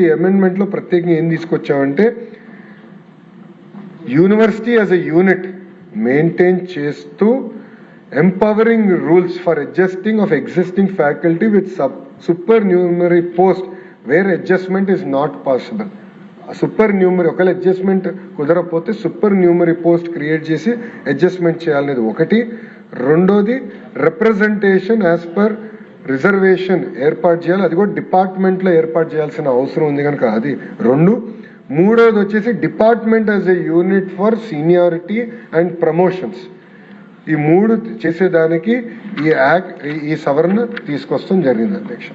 ఈ అమెండ్మెంట్లో ప్రత్యేకంగా ఏం తీసుకొచ్చామంటే university as a unit maintain చేస్తూ empowering rules for adjusting of existing faculty with supernumerary post where adjustment is not possible. Supernumerary ఒకవేళ అడ్జస్ట్మెంట్ కుదరకపోతే సూపర్ న్యూమరీ పోస్ట్ క్రియేట్ చేసి అడ్జస్ట్మెంట్ చేయాలనేది ఒకటి. రెండోది, రిప్రజెంటేషన్ యాజ్ పర్ రిజర్వేషన్ ఏర్పాటు చేయాలి, అది కూడా డిపార్ట్మెంట్లో ఏర్పాటు చేయాల్సిన అవసరం ఉంది కనుక అది 2. మూడోది వచ్చేసి department as a unit for seniority and promotions. ఈ 3 చేసేదానికి ఈ సవరణ తీసుకొస్తాం జరిగింది అధ్యక్ష.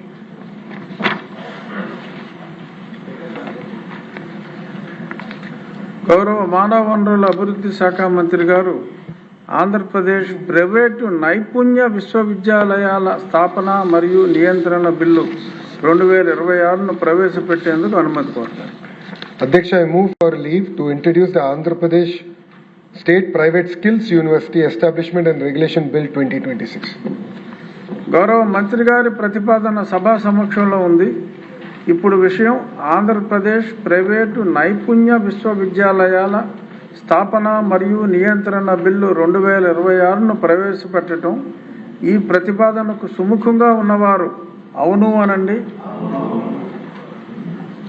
గౌరవ మానవ వనరుల అభివృద్ధి శాఖ మంత్రి గారు ఆంధ్రప్రదేశ్ ప్రైవేటు నైపుణ్య విశ్వవిద్యాలయాల స్థాపన మరియు నియంత్రణ బిల్లు 2026ను ప్రవేశపెట్టేందుకు అనుమతి కోరుతారు. అధ్యక్ష, I move for leave to introduce the Andhra Pradesh State Private Skills University Establishment and Regulation Bill 2026. గౌరవ మంత్రి గారి ప్రతిపాదన సభా సమక్షంలో ఉంది. ఇప్పుడు విషయం ఆంధ్రప్రదేశ్ ప్రైవేటు నైపుణ్య విశ్వవిద్యాలయాల స్థాపన మరియు నియంత్రణ బిల్లు 2026ను ప్రవేశపెట్టడం. ఈ ప్రతిపాదనకు సుముఖంగా ఉన్నవారు అవును అనండి.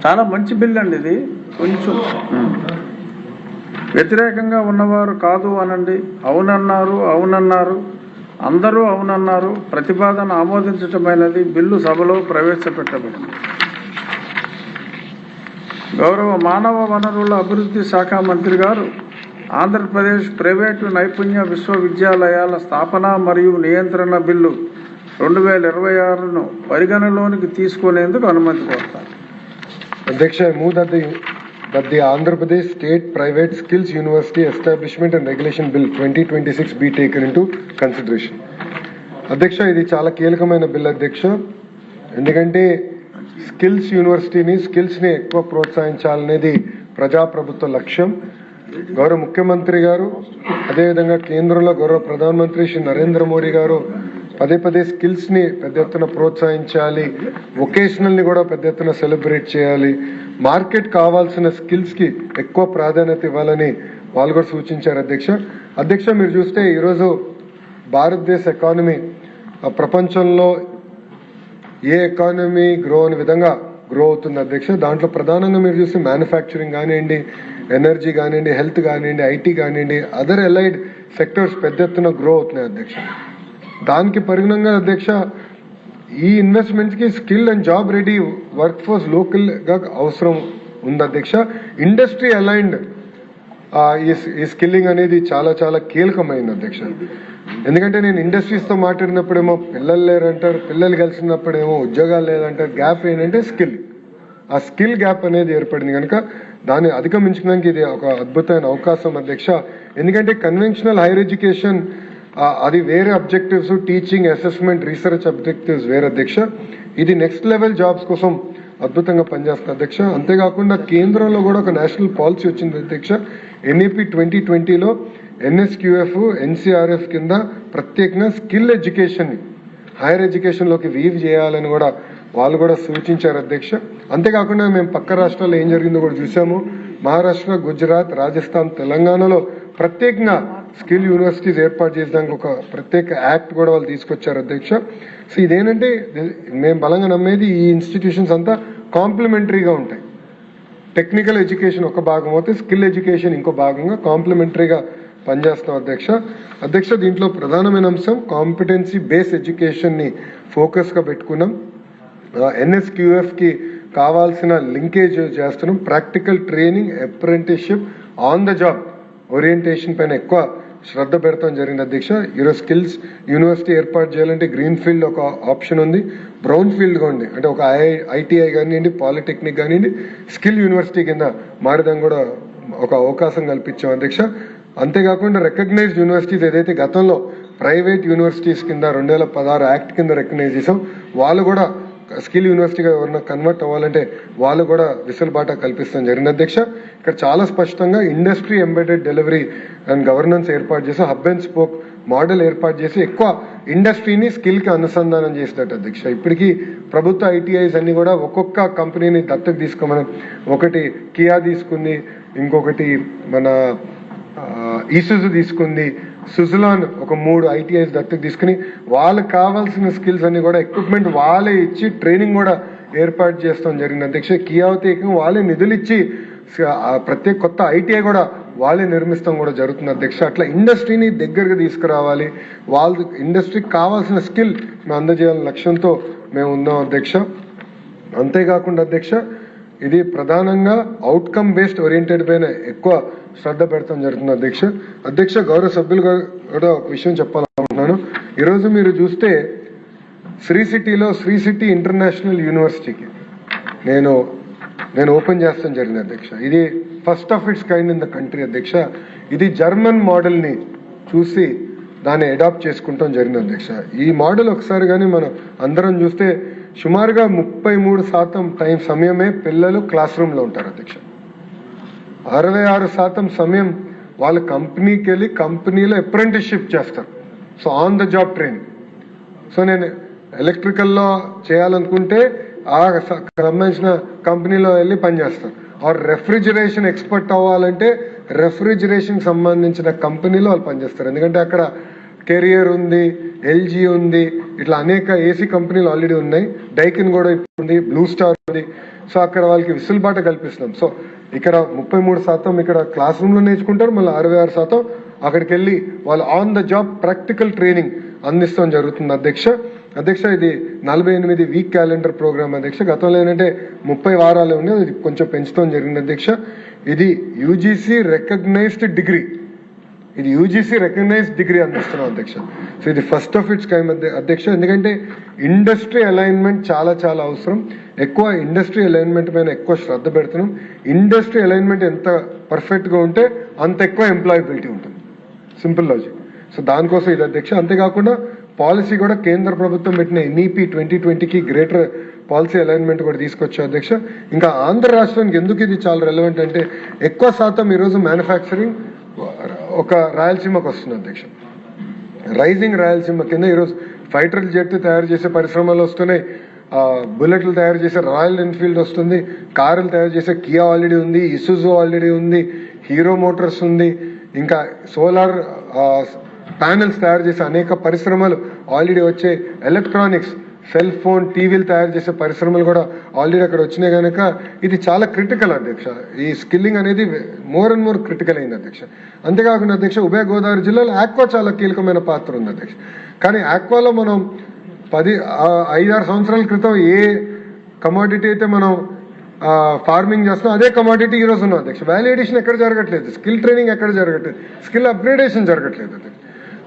చాలా మంచి బిల్లు అండి ఇది. కొంచెం వ్యతిరేకంగా ఉన్నవారు కాదు అనండి. అవునన్నారు. అందరూ అవునన్నారు. ప్రతిపాదన ఆమోదించటమైనది. బిల్లు సభలో ప్రవేశపెట్టబడింది. గౌరవ మానవ వనరుల అభివృద్ధి శాఖ మంత్రి గారు ఆంధ్రప్రదేశ్ ప్రైవేటు నైపుణ్య విశ్వవిద్యాలయాల స్థాపన మరియు నియంత్రణ బిల్లు 2026ను పరిగణలోనికి తీసుకునేందుకు అనుమతి కోరుతారు. అధ్యక్ష, I move that the Andhra Pradesh State Private Skills University Establishment and Regulation Bill 2026 be taken into consideration. అధ్యక్ష, ఇది చాలా కీలకమైన బిల్ అధ్యక్ష. ఎందుకంటే స్కిల్స్ ని ఎక్కువ ప్రోత్సహించాలనేది ప్రజాప్రభుత్వ లక్ష్యం. గౌరవ ముఖ్యమంత్రి గారు, అదేవిధంగా కేంద్రంలో గౌరవ ప్రధానమంత్రి శ్రీ నరేంద్ర మోడీ గారు పదే స్కిల్స్ ని పెద్ద ఎత్తున ప్రోత్సహించాలి, వొకేషనల్ ని కూడా పెద్ద ఎత్తున సెలబ్రేట్ చేయాలి, మార్కెట్ కావాల్సిన స్కిల్స్ కి ఎక్కువ ప్రాధాన్యత ఇవ్వాలని వాళ్ళు కూడా సూచించారు అధ్యక్ష. మీరు చూస్తే ఈరోజు భారతదేశ ఎకానమీ ప్రపంచంలో ఏ ఎకానమీ గ్రో అనే విధంగా గ్రో అవుతుంది అధ్యక్ష. దాంట్లో ప్రధానంగా మీరు చూస్తే మ్యానుఫ్యాక్చరింగ్ కానివ్వండి, ఎనర్జీ కానివ్వండి, హెల్త్ కానివ్వండి, ఐటీ కానివ్వండి, అదర్ ఎలైడ్ సెక్టర్స్ పెద్ద ఎత్తున గ్రో అవుతున్నాయి అధ్యక్ష. దానికి పరిగణంగా అధ్యక్ష, ఈ ఇన్వెస్ట్మెంట్స్ కి skill and job ready work force local గా అవసరం ఉంది అధ్యక్ష. ఇండస్ట్రీ అలైన్డ్ ఈ స్కిల్లింగ్ అనేది చాలా చాలా కీలకమైంది అధ్యక్ష. ఎందుకంటే నేను ఇండస్ట్రీస్ తో మాట్లాడినప్పుడేమో పిల్లలు లేరంటారు, పిల్లలు కలిసినప్పుడేమో ఉద్యోగాలు లేదంటారు. గ్యాప్ ఏంటంటే ఆ స్కిల్ గ్యాప్ అనేది ఏర్పడింది కనుక దాన్ని అధిగమించడానికి ఇది ఒక అద్భుతమైన అవకాశం అధ్యక్ష. ఎందుకంటే కన్వెన్షనల్ హైయర్ ఎడ్యుకేషన్ అది వేరే objectives, teaching, assessment, research objectives వేరే అధ్యక్ష. ఇది నెక్స్ట్ లెవెల్ జాబ్స్ కోసం అద్భుతంగా పనిచేస్తుంది అధ్యక్ష. అంతేకాకుండా కేంద్రంలో కూడా ఒక నేషనల్ పాలసీ వచ్చింది అధ్యక్ష. NEP 2020లో NSQF, NCRF కింద ప్రత్యేకంగా స్కిల్ ఎడ్యుకేషన్ ని హైయర్ ఎడ్యుకేషన్ లోకి వీవ్ చేయాలని కూడా వాళ్ళు కూడా సూచించారు అధ్యక్ష. అంతేకాకుండా మేము పక్క రాష్ట్రాల్లో ఏం జరిగిందో కూడా చూసాము. మహారాష్ట్ర, గుజరాత్, రాజస్థాన్, తెలంగాణలో ప్రత్యేకంగా స్కిల్ యూనివర్సిటీస్ ఏర్పాటు చేసేదానికి ఒక ప్రత్యేక యాక్ట్ కూడా వాళ్ళు తీసుకొచ్చారు అధ్యక్ష. సో ఇదేంటంటే మేము బలంగా నమ్మేది ఈ ఇన్స్టిట్యూషన్స్ అంతా కాంప్లిమెంటరీగా ఉంటాయి. టెక్నికల్ ఎడ్యుకేషన్ ఒక భాగం అయితే స్కిల్ ఎడ్యుకేషన్ ఇంకో భాగంగా కాంప్లిమెంటరీగా పనిచేస్తాం అధ్యక్ష. దీంట్లో ప్రధానమైన అంశం కాంపిటెన్సీ బేస్ ఎడ్యుకేషన్ ని ఫోకస్ గా పెట్టుకున్నాం. NSQF కి కావాల్సిన లింకేజ్ చేస్తున్నాం. Practical training, apprenticeship, on the job orientation పైన ఎక్కువ శ్రద్ధ పెడతాం జరిగింది అధ్యక్ష. ఈరోజు స్కిల్స్ యూనివర్సిటీ ఏర్పాటు చేయాలంటే గ్రీన్ ఫీల్డ్ ఒక ఆప్షన్ ఉంది, బ్రౌన్ ఫీల్డ్ గా ఉంది. అంటే ఒక ITI కానివ్వండి, పాలిటెక్నిక్ కానివ్వండి, స్కిల్ యూనివర్సిటీ కింద మారడం కూడా ఒక అవకాశం కల్పించాం అధ్యక్ష. అంతేకాకుండా రికగ్నైజ్డ్ యూనివర్సిటీస్ ఏదైతే గతంలో ప్రైవేట్ యూనివర్సిటీస్ కింద 2016 యాక్ట్ కింద రికగ్నైజ్ చేసాం, వాళ్ళు కూడా స్కిల్ యూనివర్సిటీగా ఎవరైనా కన్వర్ట్ అవ్వాలంటే వాళ్ళు కూడా వెసులుబాటు కల్పిస్తాం జరిగింది అధ్యక్ష. ఇక్కడ చాలా స్పష్టంగా industry embedded delivery and governance ఏర్పాటు చేసి హబ్ అండ్ స్పోక్ మోడల్ ఏర్పాటు చేసి ఎక్కువ ఇండస్ట్రీని స్కిల్ కి అనుసంధానం చేసేటట్టు అధ్యక్ష. ఇప్పటికీ ప్రభుత్వ ITIs అన్ని కూడా ఒక్కొక్క కంపెనీని దత్తకు తీసుకోమని, ఒకటి కియా తీసుకుంది, ఇంకొకటి మన ఈసుజు తీసుకుంది, సుజలాన్ ఒక 3 ITIs దత్తకు తీసుకుని వాళ్ళకి కావాల్సిన స్కిల్స్ అన్ని కూడా ఎక్విప్మెంట్ వాళ్ళే ఇచ్చి ట్రైనింగ్ కూడా ఏర్పాటు చేస్తాం జరిగింది అధ్యక్ష. కియావతి వాళ్ళే నిధులు ఇచ్చి ప్రత్యేక కొత్త ITI కూడా వాళ్ళే నిర్మిస్తాం కూడా జరుగుతుంది అధ్యక్ష. అట్లా ఇండస్ట్రీని దగ్గరగా తీసుకురావాలి, వాళ్ళ ఇండస్ట్రీకి కావాల్సిన స్కిల్ మేము అందజేయాలనే లక్ష్యంతో మేము ఉన్నాం అధ్యక్ష. అంతేకాకుండా అధ్యక్ష, ఇది ప్రధానంగా అవుట్కమ్ బేస్డ్ ఓరియంటెడ్ పైన ఎక్కువ శ్రద్ధ పెడతాం జరుగుతుంది అధ్యక్ష. గౌరవ సభ్యులు కూడా ఒక విషయం చెప్పాలనుకుంటున్నాను. ఈరోజు మీరు చూస్తే శ్రీ సిటీ ఇంటర్నేషనల్ యూనివర్సిటీకి నేను నేను ఓపెన్ చేస్తాం జరిగింది అధ్యక్ష. ఇది first of it's kind in the country అధ్యక్ష. ఇది జర్మన్ మోడల్ని చూసి దాన్ని అడాప్ట్ చేసుకుంటాం జరిగింది అధ్యక్ష. ఈ మోడల్ ఒకసారి కానీ మనం అందరం చూస్తే సుమారుగా 33% సమయమే పిల్లలు క్లాస్ రూమ్లో ఉంటారు అధ్యక్ష. 66% సమయం వాళ్ళ కంపెనీకి వెళ్ళి కంపెనీలో అప్రెంటిస్షిప్ చేస్తారు. So on the job training. So నేను ఎలక్ట్రికల్లో చేయాలనుకుంటే ఆ సంబంధించిన కంపెనీలో వెళ్ళి పనిచేస్తాను. ఆర్ రెఫ్రిజిరేషన్ ఎక్స్పర్ట్ అవ్వాలంటే రెఫ్రిజిరేషన్ సంబంధించిన కంపెనీలో వాళ్ళు పనిచేస్తారు. ఎందుకంటే అక్కడ కెరియర్ ఉంది, ఎల్జీ ఉంది, ఇట్లా అనేక ఏసీ కంపెనీలు ఆల్రెడీ ఉన్నాయి. డైకిన్ కూడా ఉంది, బ్లూ స్టార్ ఉంది. సో అక్కడ వాళ్ళకి విసులుబాట కల్పిస్తున్నాం. సో ఇక్కడ 33% ఇక్కడ క్లాస్ రూమ్లో నేర్చుకుంటారు, మళ్ళీ 66% అక్కడికి వెళ్ళి వాళ్ళు on the job practical training అందిస్తాం జరుగుతుంది అధ్యక్ష. ఇది 48 వీక్ క్యాలెండర్ ప్రోగ్రామ్ అధ్యక్ష. గతంలో ఏంటంటే 30 వారాలు ఉన్నాయి, ఇది కొంచెం పెంచుతాం జరిగింది అధ్యక్ష. ఇది యూజీసీ రికగ్నైజ్డ్ డిగ్రీ, అందిస్తున్నాం అధ్యక్ష. సో ఇది ఫస్ట్ ఆఫ్ ఇట్స్ కైండ్ అధ్యక్ష. ఎందుకంటే ఇండస్ట్రీ అలైన్మెంట్ చాలా అవసరం. ఎక్కువ ఇండస్ట్రీ అలైన్మెంట్ పైన ఎక్కువ శ్రద్ధ పెడుతున్నాం. ఇండస్ట్రీ అలైన్మెంట్ ఎంత పర్ఫెక్ట్గా ఉంటే అంత ఎక్కువ ఎంప్లాయబిలిటీ ఉంటుంది. Simple logic. సో దానికోసం ఇది అధ్యక్ష. అంతేకాకుండా పాలసీ కూడా కేంద్ర ప్రభుత్వం పెట్టిన ఎన్ఈపీ 2020కి గ్రేటర్ పాలసీ అలైన్మెంట్ కూడా తీసుకొచ్చా అధ్యక్ష. ఇంకా ఆంధ్ర రాష్ట్రానికి ఎందుకు ఇది చాలా రెలవెంట్ అంటే ఎక్కువ శాతం ఈరోజు మ్యానుఫ్యాక్చరింగ్ ఒక రాయలసీమకు వస్తుంది అధ్యక్ష. రైజింగ్ రాయలసీమ కింద ఈరోజు ఫైటర్ జెట్ తయారు చేసే పరిశ్రమలు వస్తున్నాయి, బుల్లెట్లు తయారు చేసే రాయల్ ఎన్ఫీల్డ్ వస్తుంది, కారులు తయారు చేసే కియా ఆల్రెడీ ఉంది, ఇసుజు ఆల్రెడీ ఉంది, హీరో మోటార్స్ ఉంది, ఇంకా సోలార్ ప్యానెల్స్ తయారు చేసే అనేక పరిశ్రమలు ఆల్రెడీ వచ్చే, ఎలక్ట్రానిక్స్, సెల్ ఫోన్, టీవీలు తయారు చేసే పరిశ్రమలు కూడా ఆల్రెడీ అక్కడ వచ్చినాయి కనుక ఇది చాలా క్రిటికల్ అధ్యక్ష. ఈ స్కిల్లింగ్ అనేది మోర్ అండ్ మోర్ క్రిటికల్ అయింది అధ్యక్ష. అంతేకాకుండా అధ్యక్ష ఉభయ గోదావరి జిల్లాలో ఆక్వా చాలా కీలకమైన పాత్ర ఉంది అధ్యక్ష. కానీ ఆక్వాలో మనం 5-6 సంవత్సరాల క్రితం ఏ కమోడిటీ అయితే మనం ఫార్మింగ్ చేస్తున్నాం అదే కమోడిటీ ఈరోజు ఉన్నాం అధ్యక్ష. వాల్యూ ఎడిషన్ ఎక్కడ జరగట్లేదు, స్కిల్ ట్రైనింగ్ ఎక్కడ జరగట్లేదు, స్కిల్ అప్గ్రేడేషన్ జరగట్లేదు అధ్యక్ష.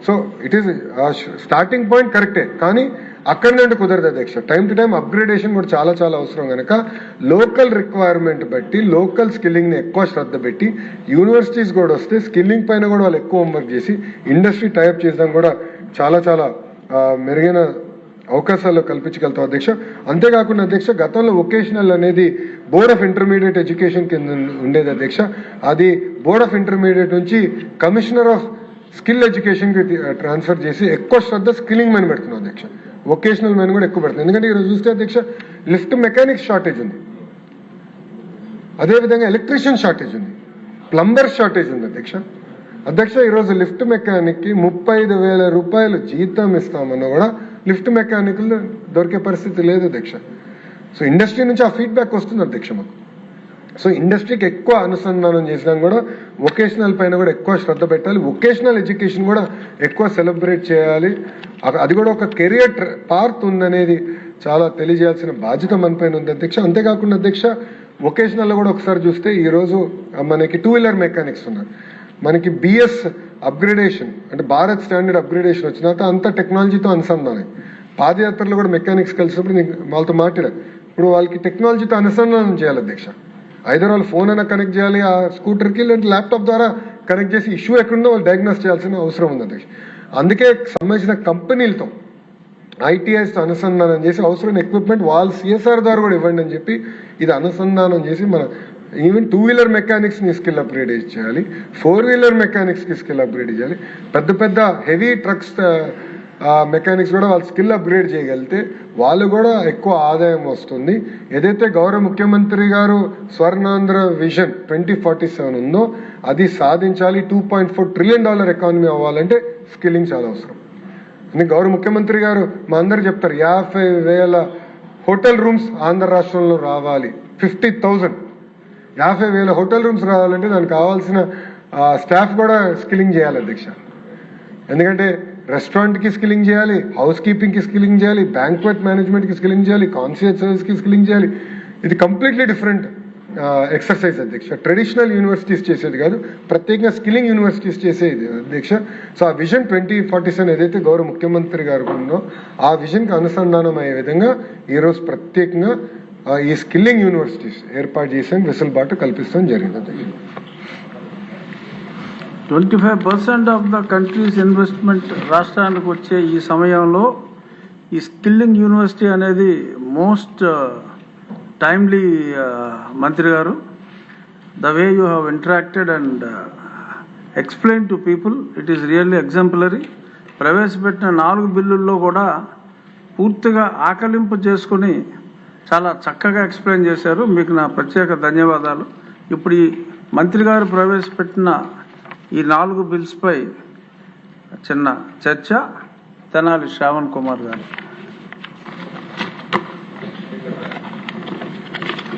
So it is starting point కరెక్టే, కానీ అక్కడి నుండి కుదరదు అధ్యక్ష. టైం టు టైం అప్గ్రేడేషన్ కూడా చాలా అవసరం కనుక లోకల్ రిక్వైర్మెంట్ బట్టి లోకల్ స్కిల్లింగ్ని ఎక్కువ శ్రద్ధ పెట్టి యూనివర్సిటీస్ కూడా వస్తే స్కిల్లింగ్ పైన కూడా వాళ్ళు ఎక్కువ హోంవర్క్ చేసి ఇండస్ట్రీ టైప్ చేయడం కూడా చాలా మెరుగైన అవకాశాలు కల్పించగలుగుతాం అధ్యక్ష. అంతేకాకుండా అధ్యక్ష గతంలో వొకేషనల్ అనేది బోర్డ్ ఆఫ్ ఇంటర్మీడియట్ ఎడ్యుకేషన్ కింద ఉండేది అధ్యక్ష. అది బోర్డ్ ఆఫ్ ఇంటర్మీడియట్ నుంచి కమిషనర్ ఆఫ్ స్కిల్ ఎడ్యుకేషన్కి ట్రాన్స్ఫర్ చేసి ఎక్కువ శ్రద్ధ స్కిల్లింగ్ మీద పెడుతున్నాం అధ్యక్ష. వొకేషనల్ మీద కూడా ఎక్కువ పెడుతుంది. ఎందుకంటే ఈరోజు చూస్తే అధ్యక్ష లిఫ్ట్ మెకానిక్స్ షార్టేజ్ ఉంది, అదేవిధంగా ఎలక్ట్రీషియన్ షార్టేజ్ ఉంది, ప్లంబర్ షార్టేజ్ ఉంది అధ్యక్ష. ఈరోజు లిఫ్ట్ మెకానిక్కి 35,000 రూపాయలు జీతం ఇస్తామన్నా కూడా లిఫ్ట్ మెకానిక్లు దొరికే పరిస్థితి లేదు అధ్యక్ష. సో ఇండస్ట్రీ నుంచి ఆ ఫీడ్బ్యాక్ వస్తుంది అధ్యక్ష మాకు. సో ఇండస్ట్రీకి ఎక్కువ అనుసంధానం చేసినా కూడా వొకేషనల్ పైన కూడా ఎక్కువ శ్రద్ధ పెట్టాలి. వొకేషనల్ ఎడ్యుకేషన్ కూడా ఎక్కువ సెలబ్రేట్ చేయాలి. అది కూడా ఒక కెరియర్ పార్ట్ ఉందనేది చాలా తెలియజేయాల్సిన బాధ్యత మన పైన ఉంది అధ్యక్ష. అంతేకాకుండా అధ్యక్ష వొకేషనల్లో కూడా ఒకసారి చూస్తే ఈరోజు మనకి 2-వీలర్ మెకానిక్స్ ఉన్నారు, మనకి బిఎస్ అప్గ్రేడేషన్ అంటే భారత్ స్టాండర్డ్ అప్గ్రేడేషన్ వచ్చిన తర్వాత అంత టెక్నాలజీతో అనుసంధానం. పాదయాత్రలో కూడా మెకానిక్స్ కలిసినప్పుడు నేను వాళ్ళతో మాట్లాడాను. ఇప్పుడు వాళ్ళకి టెక్నాలజీతో అనుసంధానం చేయాలి అధ్యక్ష. ఐదర్ వాళ్ళు ఫోన్ అయినా కనెక్ట్ చేయాలి ఆ స్కూటర్కి, లేదంటే ల్యాప్టాప్ ద్వారా కనెక్ట్ చేసి ఇష్యూ ఎక్కడుందో వాళ్ళు డయాగ్నోస్ చేయాల్సిన అవసరం ఉంది అధ్యక్ష. అందుకే సంబంధించిన కంపెనీలతో ఐటీఐస్తో అనుసంధానం చేసి అవసరమైన ఎక్విప్మెంట్ వాళ్ళు సిఎస్ఆర్ ద్వారా కూడా ఇవ్వండి అని చెప్పి ఇది అనుసంధానం చేసి మన ఈవెన్ 2-వీలర్ మెకానిక్స్ని స్కిల్ అప్గ్రేడ్ చేయాలి, 4-వీలర్ మెకానిక్స్కి స్కిల్ అప్గ్రేడ్ చేయాలి, పెద్ద హెవీ ట్రక్స్ మెకానిక్స్ కూడా వాళ్ళు స్కిల్ అప్గ్రేడ్ చేయగలిగితే వాళ్ళు కూడా ఎక్కువ ఆదాయం వస్తుంది. ఏదైతే గౌరవ ముఖ్యమంత్రి గారు స్వర్ణాంధ్ర విజన్ 2047 ఉందో అది సాధించాలి. $2.4 ట్రిలియన్ ఎకానమీ అవ్వాలంటే స్కిల్లింగ్ చాలా అవసరం అని గౌరవ ముఖ్యమంత్రి గారు మా అందరు చెప్తారు. 50,000 హోటల్ రూమ్స్ ఆంధ్ర రాష్ట్రంలో రావాలి. 50,000 హోటల్ రూమ్స్ రావాలంటే దానికి కావాల్సిన స్టాఫ్ కూడా స్కిల్లింగ్ చేయాలి అధ్యక్ష. ఎందుకంటే రెస్టారెంట్కి స్కిల్లింగ్ చేయాలి, హౌస్ కీపింగ్కి స్కిల్లింగ్ చేయాలి, బ్యాంక్వెట్ మేనేజ్మెంట్కి స్కిల్లింగ్ చేయాలి, కాన్షియస్ సర్వీస్కి స్కిల్లింగ్ చేయాలి. ఇది కంప్లీట్లీ డిఫరెంట్ ఎక్సర్సైజ్ అధ్యక్ష. ట్రెడిషనల్ యూనివర్సిటీస్ చేసేది కాదు, ప్రత్యేకంగా స్కిల్లింగ్ యూనివర్సిటీస్ చేసేది అధ్యక్ష. సో ఆ విజన్ 2047 ఏదైతే గౌరవ ముఖ్యమంత్రి గారు ఉందో ఆ విజన్కి అనుసంధానం అయ్యే విధంగా ఈరోజు ప్రత్యేకంగా ఈ స్కిల్లింగ్ యూనివర్సిటీస్ ఏర్పాటు చేసాం, వెసులుబాటు కల్పిస్తాం జరిగింది అధ్యక్ష. 25% ఆఫ్ ద కంట్రీస్ ఇన్వెస్ట్మెంట్ రాష్ట్రానికి వచ్చే ఈ సమయంలో ఈ స్కిల్లింగ్ యూనివర్సిటీ అనేది మోస్ట్ టైమ్లీ మంత్రి గారు. The way you have interacted and explain to people, it is really exemplary. ప్రవేశపెట్టిన 4 బిల్లుల్లో కూడా పూర్తిగా ఆకలింపు చేసుకుని చాలా చక్కగా ఎక్స్ప్లెయిన్ చేశారు. మీకు నా ప్రత్యేక ధన్యవాదాలు. ఇప్పుడు ఈ మంత్రి గారు ప్రవేశపెట్టిన ఈ 4 బిల్స్పై చిన్న చర్చ. తెనాలి శ్రావణ్ కుమార్ గారు.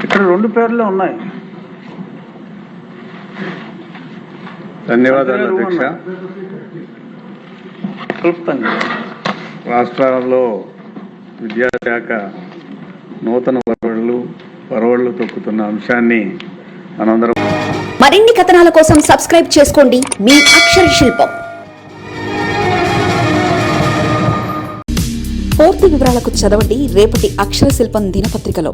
ఇక్కడ 2 పేర్లే ఉన్నాయి. ధన్యవాదాలు అధ్యక్ష. క్లుప్తంగా రాష్ట్రాలలో విద్యాశాఖ నూతన పరవళ్లు తొక్కుతున్న అంశాన్ని మనందరం. మరిన్ని కథనాల కోసం సబ్స్క్రైబ్ చేసుకోండి మీ అక్షర శిల్పం. పూర్తి వివరాలకు చదవండి రేపటి అక్షర శిల్పం దినపత్రికలో.